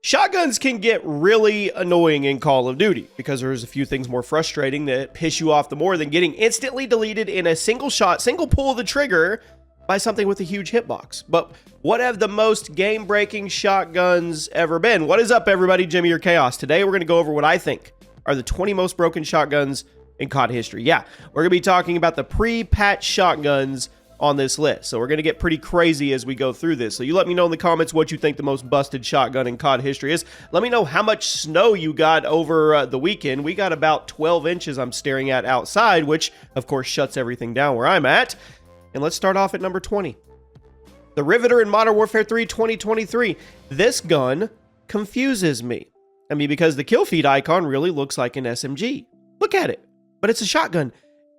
Shotguns can get really annoying in Call of Duty because there's a few things more frustrating that piss you off the more than getting instantly deleted in a single shot, single pull of the trigger by something with a huge hitbox. But what have the most game-breaking shotguns ever been? What is up, everybody? Jimmy or Chaos. Today, we're going to go over what I think are the 20 most broken shotguns in COD history. Yeah, we're going to be talking about the pre-patch shotguns on this list. So we're going to get pretty crazy as we go through this. So you let me know in the comments what you think the most busted shotgun in COD history is. Let me know how much snow you got over the weekend. We got about 12 inches I'm staring at outside, which of course shuts everything down where I'm at. And let's start off at number 20. The Riveter in Modern Warfare 3 2023. This gun confuses me. I mean, because the kill feed icon really looks like an SMG. Look at it. But it's a shotgun.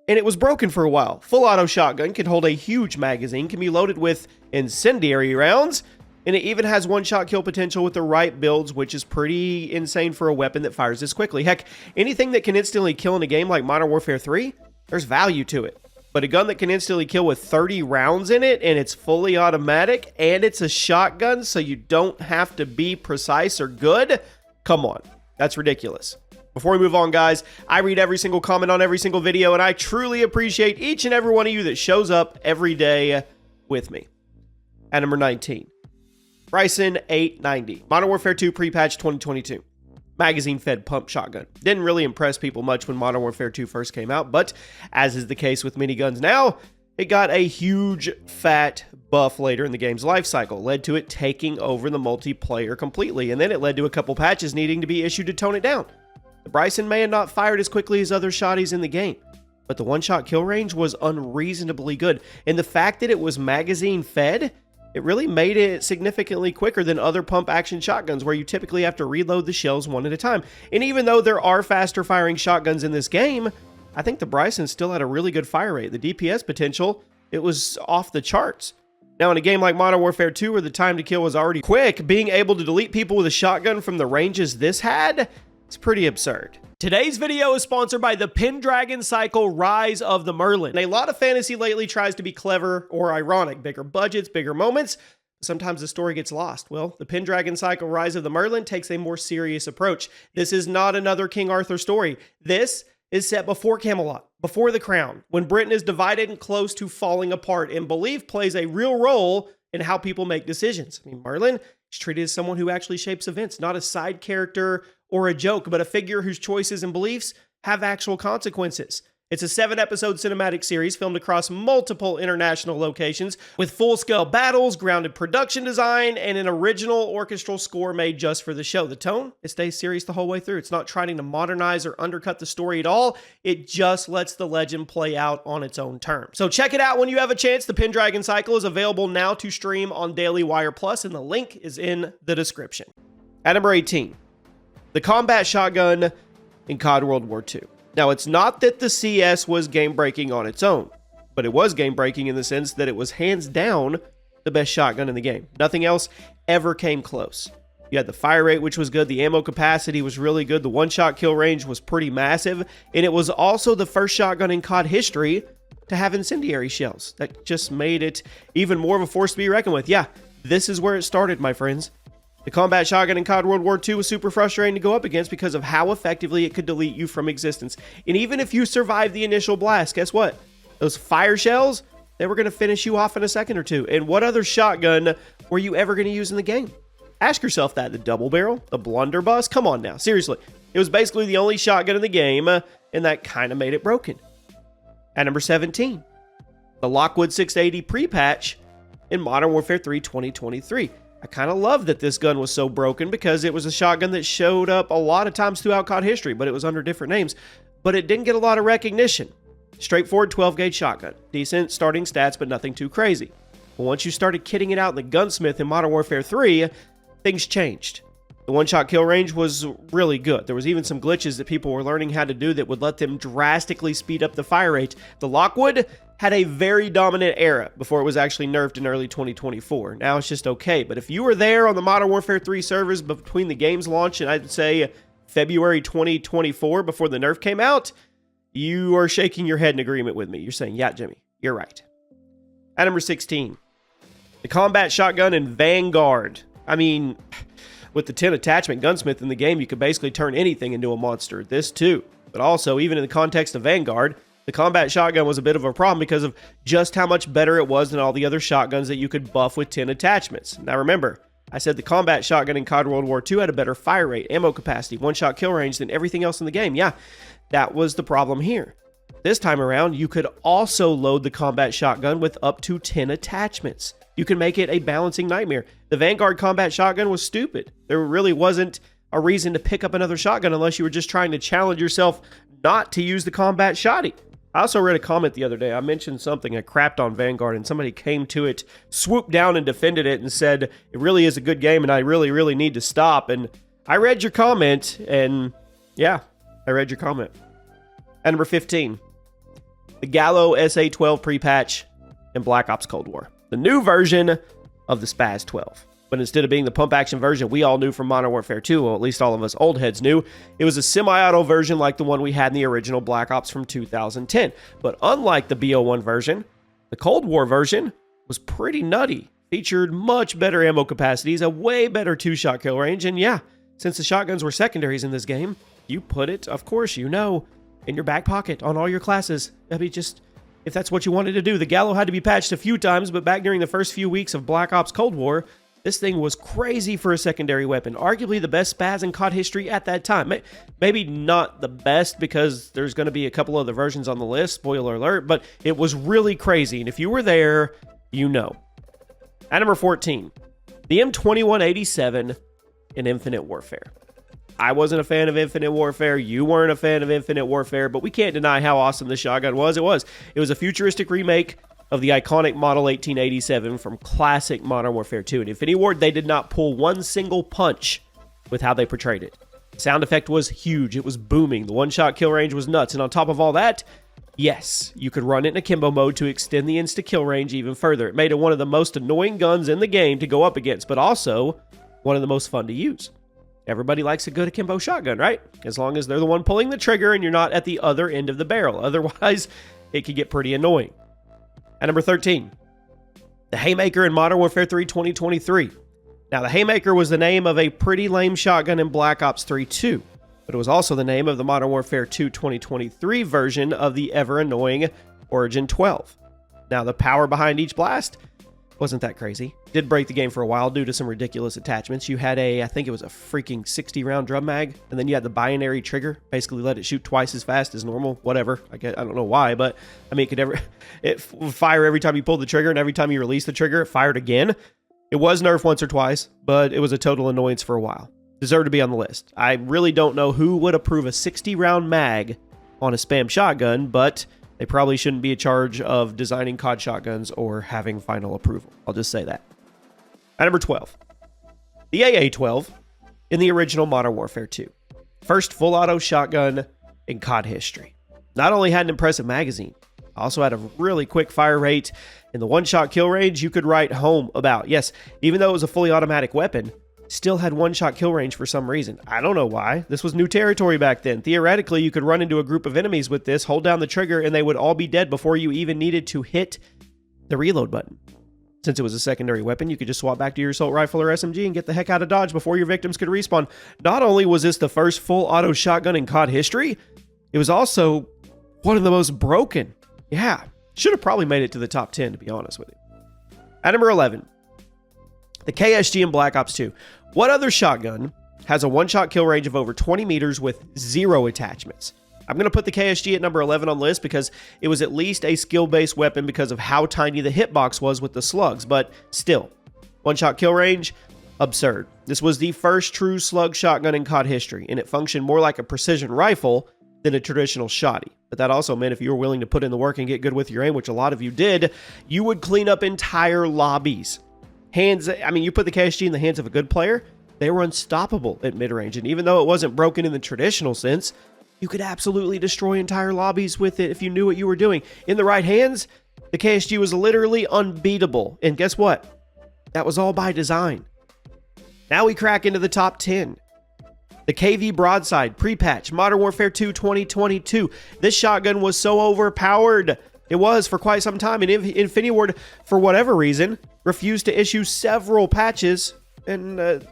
And it was broken for a while. Full auto shotgun can hold a huge magazine, can be loaded with incendiary rounds, and it even has one-shot kill potential with the right builds, which is pretty insane for a weapon that fires this quickly. Heck, anything that can instantly kill in a game like Modern Warfare 3, there's value to it. But a gun that can instantly kill with 30 rounds in it, and it's fully automatic, and it's a shotgun, so you don't have to be precise or good? Come on, that's ridiculous. Before we move on, guys, I read every single comment on every single video, and I truly appreciate each and every one of you that shows up every day with me. At number 19, Bryson 890, Modern Warfare 2 pre-patch 2022. Magazine-fed pump shotgun. Didn't really impress people much when Modern Warfare 2 first came out, but as is the case with miniguns now, it got a huge fat buff later in the game's life cycle, led to it taking over the multiplayer completely, and then it led to a couple patches needing to be issued to tone it down. The Bryson may have not fired as quickly as other shotties in the game, but the one-shot kill range was unreasonably good, and the fact that it was magazine-fed, it really made it significantly quicker than other pump-action shotguns where you typically have to reload the shells one at a time. And even though there are faster-firing shotguns in this game, I think the Bryson still had a really good fire rate. The DPS potential, it was off the charts. Now, in a game like Modern Warfare 2 where the time to kill was already quick, being able to delete people with a shotgun from the ranges this had, it's pretty absurd. Today's video is sponsored by the Pendragon Cycle Rise of the Merlin. And a lot of fantasy lately tries to be clever or ironic. Bigger budgets, bigger moments. Sometimes the story gets lost. Well, the Pendragon Cycle Rise of the Merlin takes a more serious approach. This is not another King Arthur story. This is set before Camelot, before the Crown, when Britain is divided and close to falling apart, and belief plays a real role in how people make decisions. I mean, Merlin is treated as someone who actually shapes events, not a side character or a joke, but a figure whose choices and beliefs have actual consequences. It's a 7-episode cinematic series filmed across multiple international locations with full-scale battles, grounded production design, and an original orchestral score made just for the show. The tone, it stays serious the whole way through. It's not trying to modernize or undercut the story at all. It just lets the legend play out on its own terms. So check it out when you have a chance. The Pendragon Cycle is available now to stream on Daily Wire Plus, and the link is in the description. At number 18, the combat shotgun in COD World War II. Now, it's not that the CS was game-breaking on its own, but it was game-breaking in the sense that it was hands down the best shotgun in the game. Nothing else ever came close. You had the fire rate, which was good. The ammo capacity was really good. The one-shot kill range was pretty massive. And it was also the first shotgun in COD history to have incendiary shells. That just made it even more of a force to be reckoned with. Yeah, this is where it started, my friends. The combat shotgun in COD World War II was super frustrating to go up against because of how effectively it could delete you from existence. And even if you survived the initial blast, guess what? Those fire shells, they were going to finish you off in a second or two. And what other shotgun were you ever going to use in the game? Ask yourself that. The double barrel? The blunderbuss? Come on now. Seriously. It was basically the only shotgun in the game, and that kind of made it broken. At number 17, the Lockwood 680 pre-patch in Modern Warfare 3 2023. I kind of love that this gun was so broken because it was a shotgun that showed up a lot of times throughout COD history, but it was under different names. But it didn't get a lot of recognition. Straightforward 12-gauge shotgun. Decent starting stats, but nothing too crazy. But once you started kitting it out in the gunsmith in Modern Warfare 3, things changed. The one-shot kill range was really good. There was even some glitches that people were learning how to do that would let them drastically speed up the fire rate. The Lockwood had a very dominant era before it was actually nerfed in early 2024. Now it's just okay. But if you were there on the Modern Warfare 3 servers between the game's launch and I'd say February 2024 before the nerf came out, you are shaking your head in agreement with me. You're saying, yeah, Jimmy, you're right. At number 16, the combat shotgun in Vanguard. I mean, with the 10 attachment gunsmith in the game, you could basically turn anything into a monster. This too. But also, even in the context of Vanguard, the combat shotgun was a bit of a problem because of just how much better it was than all the other shotguns that you could buff with 10 attachments. Now remember, I said the combat shotgun in COD World War II had a better fire rate, ammo capacity, one-shot kill range than everything else in the game. Yeah, that was the problem here. This time around, you could also load the combat shotgun with up to 10 attachments. You can make it a balancing nightmare. The Vanguard combat shotgun was stupid. There really wasn't a reason to pick up another shotgun unless you were just trying to challenge yourself not to use the combat shotty. I also read a comment the other day. I mentioned something, I crapped on Vanguard, and somebody came to it, swooped down and defended it and said, it really is a good game and I really, really need to stop. And I read your comment, and yeah, I read your comment. At number 15, the Gallo SA-12 pre-patch in Black Ops Cold War. The new version of the Spaz 12. But instead of being the pump action version we all knew from Modern Warfare 2, or at least all of us old heads knew, it was a semi-auto version like the one we had in the original Black Ops from 2010. But unlike the BO1 version, the Cold War version was pretty nutty. Featured much better ammo capacities, a way better two-shot kill range, and yeah, since the shotguns were secondaries in this game, you put it, of course you know, in your back pocket on all your classes. I mean, just, if that's what you wanted to do. The Gallo had to be patched a few times, but back during the first few weeks of Black Ops Cold War, this thing was crazy for a secondary weapon. Arguably the best Spaz in COD history at that time. Maybe not the best because there's going to be a couple other versions on the list, spoiler alert, but it was really crazy. And if you were there, you know. At number 14, the M2187 in Infinite Warfare. I wasn't a fan of Infinite Warfare. You weren't a fan of Infinite Warfare, but we can't deny how awesome this shotgun was. It was a futuristic remake of the iconic Model 1887 from classic Modern Warfare 2. In Infinity Ward, they did not pull one single punch with how they portrayed it. The sound effect was huge. It was booming. The one-shot kill range was nuts. And on top of all that, yes, you could run it in akimbo mode to extend the insta-kill range even further. It made it one of the most annoying guns in the game to go up against, but also one of the most fun to use. Everybody likes a good akimbo shotgun, right? As long as they're the one pulling the trigger and you're not at the other end of the barrel. Otherwise, it could get pretty annoying. At number 13, the Haymaker in Modern Warfare 3 2023. Now, the Haymaker was the name of a pretty lame shotgun in Black Ops 3 too, but it was also the name of the Modern Warfare 2 2023 version of the ever-annoying Origin 12. Now, the power behind each blast wasn't that crazy. Did break the game for a while due to some ridiculous attachments. You had I think it was a freaking 60-round drum mag, and then you had the binary trigger, basically let it shoot twice as fast as normal, whatever. I don't know why, but I mean, it would fire every time you pulled the trigger, and every time you released the trigger, it fired again. It was nerfed once or twice, but it was a total annoyance for a while. Deserved to be on the list. I really don't know who would approve a 60-round mag on a spam shotgun, but they probably shouldn't be in charge of designing COD shotguns or having final approval. I'll just say that. At number 12, the AA-12 in the original Modern Warfare 2. First full auto shotgun in COD history. Not only had an impressive magazine, also had a really quick fire rate, and the one-shot kill range you could write home about. Yes, even though it was a fully automatic weapon, still had one-shot kill range for some reason. I don't know why. This was new territory back then. Theoretically, you could run into a group of enemies with this, hold down the trigger, and they would all be dead before you even needed to hit the reload button. Since it was a secondary weapon, you could just swap back to your assault rifle or SMG and get the heck out of Dodge before your victims could respawn. Not only was this the first full auto shotgun in COD history, it was also one of the most broken. Yeah, should have probably made it to the top 10, to be honest with you. At number 11, the KSG in Black Ops 2. What other shotgun has a one-shot kill range of over 20 meters with 0 attachments? I'm going to put the KSG at number 11 on the list because it was at least a skill-based weapon because of how tiny the hitbox was with the slugs, but still, one-shot kill range, absurd. This was the first true slug shotgun in COD history, and it functioned more like a precision rifle than a traditional shotty. But that also meant if you were willing to put in the work and get good with your aim, which a lot of you did, you would clean up entire lobbies. You put the KSG in the hands of a good player, they were unstoppable at mid-range, and even though it wasn't broken in the traditional sense, you could absolutely destroy entire lobbies with it if you knew what you were doing. In the right hands, the KSG was literally unbeatable. And guess what? That was all by design. Now we crack into the top 10. The KV Broadside pre-patch, Modern Warfare 2 2022. This shotgun was so overpowered. It was for quite some time. And Infinity Ward, for whatever reason, refused to issue several patches. And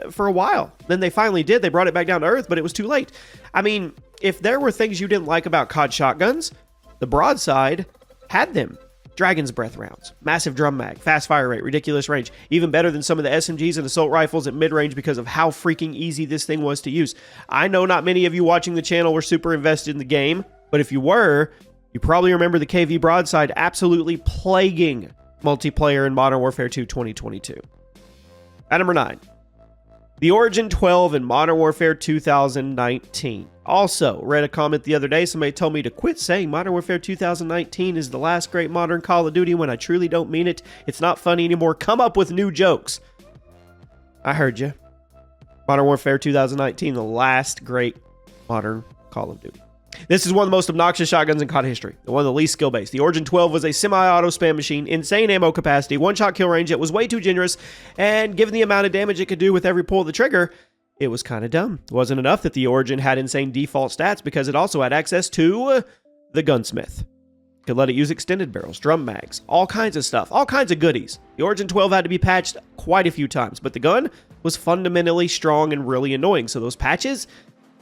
for a while. Then they finally did. They brought it back down to earth, but it was too late. I mean, if there were things you didn't like about COD shotguns, the broadside had them. Dragon's Breath rounds, massive drum mag, fast fire rate, ridiculous range, even better than some of the SMGs and assault rifles at mid-range because of how freaking easy this thing was to use. I know not many of you watching the channel were super invested in the game, but if you were, you probably remember the KV broadside absolutely plaguing multiplayer in Modern Warfare 2 2022. At number 9, the Origin 12 in Modern Warfare 2019. Also, read a comment the other day, somebody told me to quit saying Modern Warfare 2019 is the last great modern Call of Duty when I truly don't mean it. It's not funny anymore. Come up with new jokes. I heard you. Modern Warfare 2019, the last great modern Call of Duty. This is one of the most obnoxious shotguns in COD history, and one of the least skill-based. The Origin 12 was a semi-auto spam machine, insane ammo capacity, one-shot kill range. It was way too generous, and given the amount of damage it could do with every pull of the trigger, it was kind of dumb. It wasn't enough that the Origin had insane default stats because it also had access to the gunsmith. Could let it use extended barrels, drum mags, all kinds of stuff, all kinds of goodies. The Origin 12 had to be patched quite a few times, but the gun was fundamentally strong and really annoying. So those patches,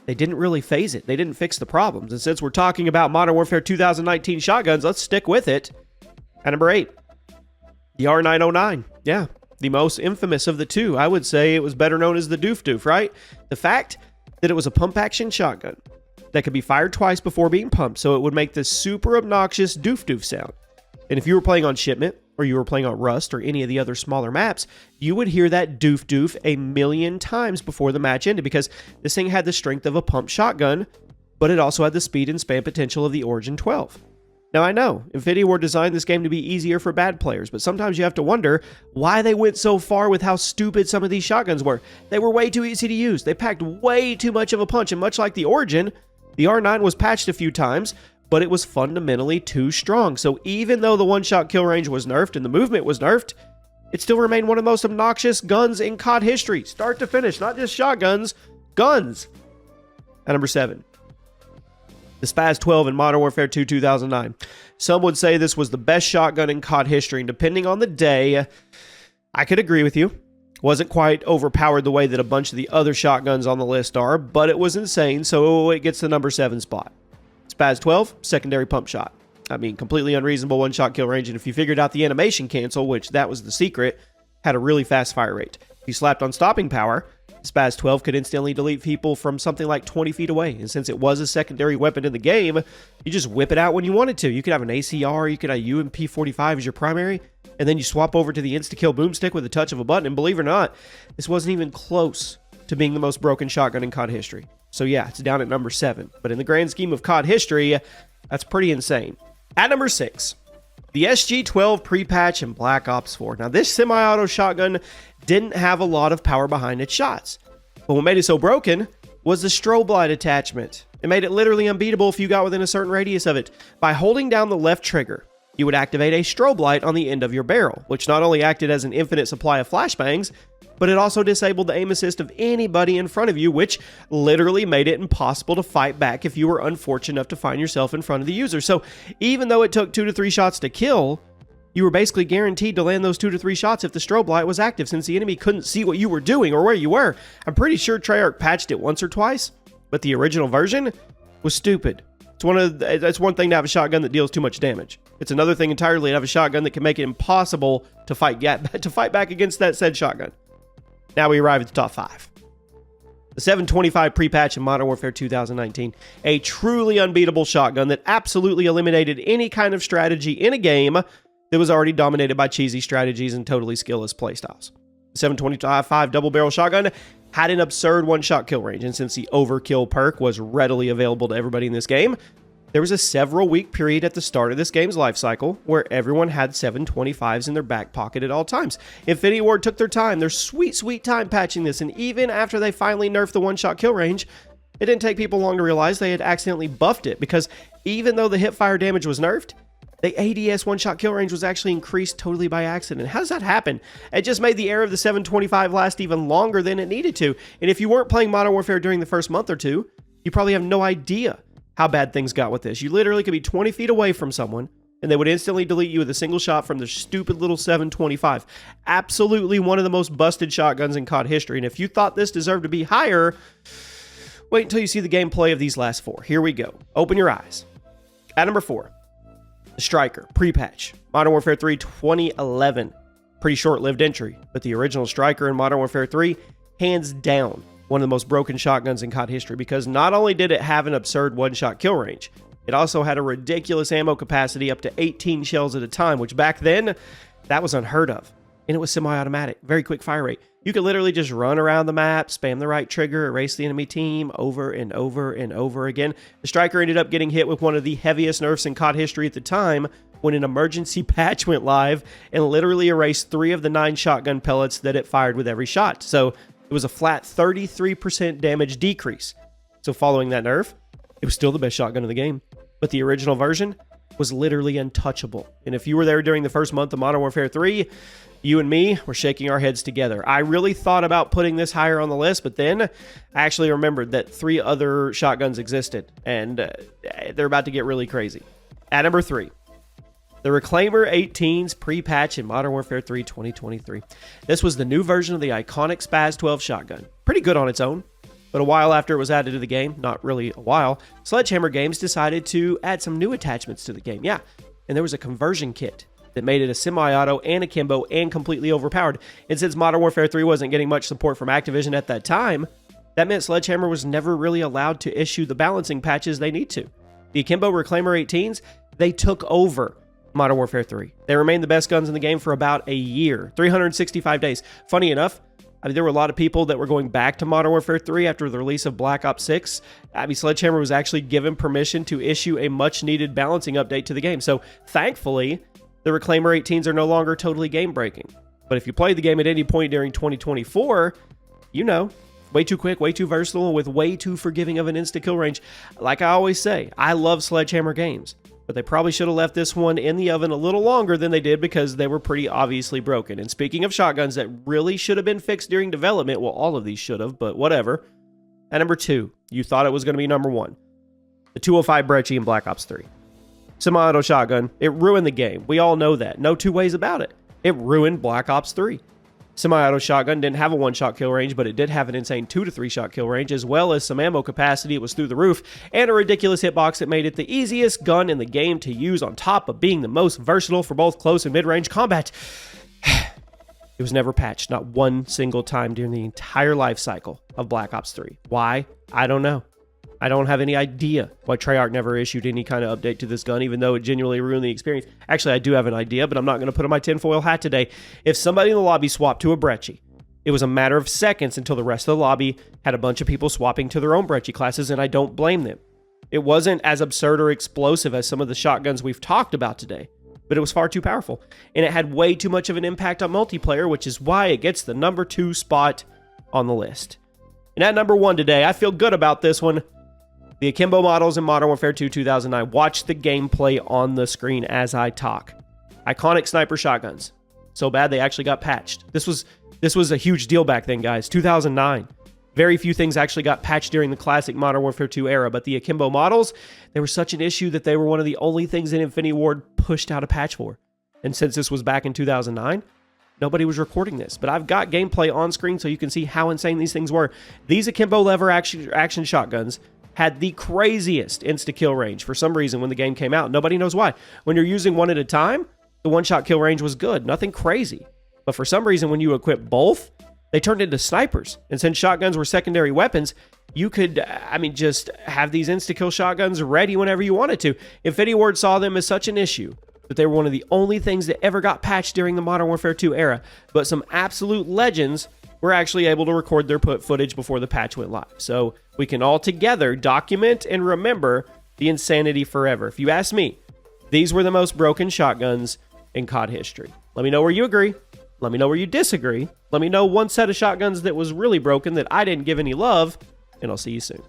they didn't really phase it. They didn't fix the problems. And since we're talking about Modern Warfare 2019 shotguns, let's stick with it. At number 8, the R909. Yeah, the most infamous of the two. I would say it was better known as the Doof Doof, right? The fact that it was a pump action shotgun that could be fired twice before being pumped, so it would make this super obnoxious Doof Doof sound. And if you were playing on Shipment, or you were playing on Rust, or any of the other smaller maps, you would hear that Doof Doof a million times before the match ended, because this thing had the strength of a pump shotgun, but it also had the speed and spam potential of the Origin 12. Now, I know Infinity Ward designed this game to be easier for bad players, but sometimes you have to wonder why they went so far with how stupid some of these shotguns were. They were way too easy to use. They packed way too much of a punch, and much like the Origin, the R9 was patched a few times, but it was fundamentally too strong. So even though the one-shot kill range was nerfed and the movement was nerfed, it still remained one of the most obnoxious guns in COD history, start to finish, not just shotguns, guns. At number 7. The Spaz 12 in Modern Warfare 2 2009. Some would say this was the best shotgun in COD history, and depending on the day, I could agree with you. Wasn't quite overpowered the way that a bunch of the other shotguns on the list are, but it was insane, so it gets the number 7 spot. Spaz 12, secondary pump shot. I mean, completely unreasonable one-shot kill range, and if you figured out the animation cancel, which that was the secret, had a really fast fire rate. If you slapped on stopping power, Spaz 12 could instantly delete people from something like 20 feet away, and since it was a secondary weapon in the game, you just whip it out when you wanted to. You could have an ACR, you could have a UMP-45 as your primary, and then you swap over to the insta-kill boomstick with a touch of a button, and believe it or not, this wasn't even close to being the most broken shotgun in COD history. So yeah, it's down at number 7, but in the grand scheme of COD history, that's pretty insane. At number 6, the SG-12 pre-patch in Black Ops 4. Now, this semi-auto shotgun didn't have a lot of power behind its shots, but what made it so broken was the strobe light attachment. It made it literally unbeatable if you got within a certain radius of it. By holding down the left trigger, you would activate a strobe light on the end of your barrel, which not only acted as an infinite supply of flashbangs, but it also disabled the aim assist of anybody in front of you, which literally made it impossible to fight back if you were unfortunate enough to find yourself in front of the user. So even though it took 2 to 3 shots to kill, you were basically guaranteed to land those 2 to 3 shots if the strobe light was active, since the enemy couldn't see what you were doing or where you were. I'm pretty sure Treyarch patched it once or twice, but the original version was stupid. It's one thing to have a shotgun that deals too much damage. It's another thing entirely to have a shotgun that can make it impossible to fight back against that said shotgun. Now we arrive at the top 5. The 725 pre-patch in Modern Warfare 2019. A truly unbeatable shotgun that absolutely eliminated any kind of strategy in a game that was already dominated by cheesy strategies and totally skillless playstyles. The 725 double barrel shotgun had an absurd one-shot kill range, and since the overkill perk was readily available to everybody in this game, there was a several-week period at the start of this game's life cycle where everyone had 725s in their back pocket at all times. Infinity Ward took their time, their sweet, sweet time patching this, and even after they finally nerfed the one-shot kill range, it didn't take people long to realize they had accidentally buffed it, because even though the hipfire damage was nerfed, the ADS one-shot kill range was actually increased totally by accident. How does that happen? It just made the era of the 725 last even longer than it needed to, and if you weren't playing Modern Warfare during the first month or two, you probably have no idea how bad things got with this. You literally could be 20 feet away from someone, and they would instantly delete you with a single shot from the stupid little 725. Absolutely one of the most busted shotguns in COD history, and if you thought this deserved to be higher, wait until you see the gameplay of these last 4. Here we go. Open your eyes. At number 4, the Striker, pre-patch. Modern Warfare 3 2011. Pretty short-lived entry, but the original Striker in Modern Warfare 3, hands down, one of the most broken shotguns in COD history, because not only did it have an absurd one-shot kill range, it also had a ridiculous ammo capacity up to 18 shells at a time, which back then, that was unheard of. And it was semi-automatic, very quick fire rate. You could literally just run around the map, spam the right trigger, erase the enemy team over and over and over again. The Striker ended up getting hit with one of the heaviest nerfs in COD history at the time, when an emergency patch went live and literally erased 3 of the 9 shotgun pellets that it fired with every shot. So it was a flat 33% damage decrease. So following that nerf, it was still the best shotgun in the game. But the original version was literally untouchable. And if you were there during the first month of Modern Warfare 3, you and me were shaking our heads together. I really thought about putting this higher on the list, but then I actually remembered that 3 other shotguns existed, and they're about to get really crazy. At number 3, the Reclaimer 18's pre-patch in Modern Warfare 3 2023. This was the new version of the iconic Spaz 12 shotgun. Pretty good on its own, but a while after it was added to the game, not really a while, Sledgehammer Games decided to add some new attachments to the game. Yeah, and there was a conversion kit that made it a semi-auto and akimbo and completely overpowered. And since Modern Warfare 3 wasn't getting much support from Activision at that time, that meant Sledgehammer was never really allowed to issue the balancing patches they need to. The Akimbo Reclaimer 18s, they took over Modern Warfare 3. They remained the best guns in the game for about a year, 365 days. Funny enough, there were a lot of people that were going back to Modern Warfare 3 after the release of Black Ops 6. Sledgehammer was actually given permission to issue a much-needed balancing update to the game. So, thankfully, the Reclaimer 18s are no longer totally game-breaking. But if you play the game at any point during 2024, you know, way too quick, way too versatile, and with way too forgiving of an insta-kill range. Like I always say, I love Sledgehammer Games, but they probably should have left this one in the oven a little longer than they did because they were pretty obviously broken. And speaking of shotguns that really should have been fixed during development, well, all of these should have, but whatever. At number 2, you thought it was going to be number 1. The 205 Brecci in Black Ops 3. Semi-auto shotgun, it ruined the game. We all know that. No two ways about it. It ruined Black Ops 3. Semi-auto shotgun didn't have a one-shot kill range, but it did have an insane 2 to 3 shot kill range, as well as some ammo capacity. It was through the roof, and a ridiculous hitbox that made it the easiest gun in the game to use, on top of being the most versatile for both close and mid-range combat. It was never patched, not one single time during the entire life cycle of Black Ops 3. Why? I don't know. I don't have any idea why Treyarch never issued any kind of update to this gun, even though it genuinely ruined the experience. Actually, I do have an idea, but I'm not going to put on my tinfoil hat today. If somebody in the lobby swapped to a Brecci, it was a matter of seconds until the rest of the lobby had a bunch of people swapping to their own Brecci classes, and I don't blame them. It wasn't as absurd or explosive as some of the shotguns we've talked about today, but it was far too powerful, and it had way too much of an impact on multiplayer, which is why it gets the number 2 spot on the list. And at number 1 today, I feel good about this one. The Akimbo models in Modern Warfare 2 2009. Watch the gameplay on the screen as I talk. Iconic sniper shotguns. So bad they actually got patched. This was a huge deal back then, guys. 2009. Very few things actually got patched during the classic Modern Warfare 2 era, but the Akimbo models, they were such an issue that they were one of the only things that Infinity Ward pushed out a patch for. And since this was back in 2009, nobody was recording this, but I've got gameplay on screen so you can see how insane these things were. These Akimbo lever action shotguns had the craziest insta-kill range for some reason when the game came out. Nobody knows why. When you're using one at a time, the one-shot kill range was good. Nothing crazy. But for some reason, when you equip both, they turned into snipers. And since shotguns were secondary weapons, you could, just have these insta-kill shotguns ready whenever you wanted to. Infinity Ward saw them as such an issue that they were one of the only things that ever got patched during the Modern Warfare 2 era. But some absolute legends were actually able to record their footage before the patch went live. So we can all together document and remember the insanity forever. If you ask me, these were the most broken shotguns in COD history. Let me know where you agree. Let me know where you disagree. Let me know one set of shotguns that was really broken that I didn't give any love, and I'll see you soon.